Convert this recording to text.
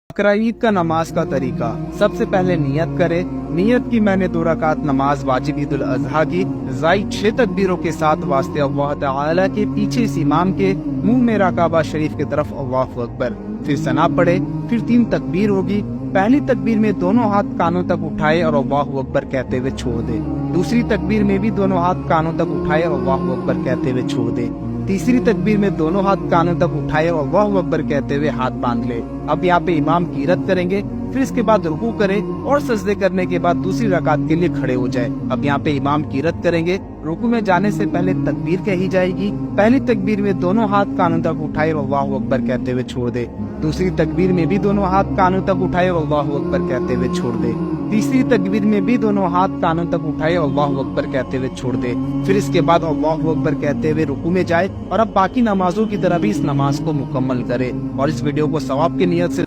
बकरा ईद का नमाज का तरीका। सबसे पहले नियत करे। नियत की मैंने 2 रकात नमाज वाजिब ईद उल अजहा की जायद 6 तकबीरों के साथ वास्ते अल्लाह ताला के पीछे इस इमाम के मुंह में काबा शरीफ की तरफ अल्लाहु अकबर, फिर सना पढ़े, फिर 3 तकबीर होगी। पहली तकबीर में दोनों हाथ कानों तक उठाए और अल्लाहु अकबर कहते हुए छोड़ दे। दूसरी तकबीर में भी दोनों हाथ कानों तक उठाए और अल्लाहु अकबर कहते हुए छोड़ दे। तीसरी तकबीर में दोनों हाथ कानों तक उठाए और अल्लाहु अकबर कहते हुए हाथ बांध ले। अब यहाँ पे इमाम की रत करेंगे, फिर इसके बाद रुकू करे और सजदे करने के बाद दूसरी रकात के लिए खड़े हो जाए। अब यहाँ पे इमाम की रत करेंगे। रुकू में जाने से पहले तकबीर कही जाएगी। पहली तकबीर में दोनों हाथ कानों तक उठाए और अल्लाहु अकबर कहते हुए छोड़ दे। दूसरी तकबीर में भी दोनों हाथ कानों तक उठाए और अल्लाहु अकबर कहते हुए छोड़ दे। तीसरी तकबीर में भी दोनों हाथ कानों तक उठाए और अल्लाहु अकबर कहते हुए छोड़ दे। फिर इसके बाद अल्लाहु अकबर कहते हुए रुकू में जाए और अब बाकी नमाजों की तरह भी इस नमाज को मुकम्मल करे और इस वीडियो को सवाब की नियत से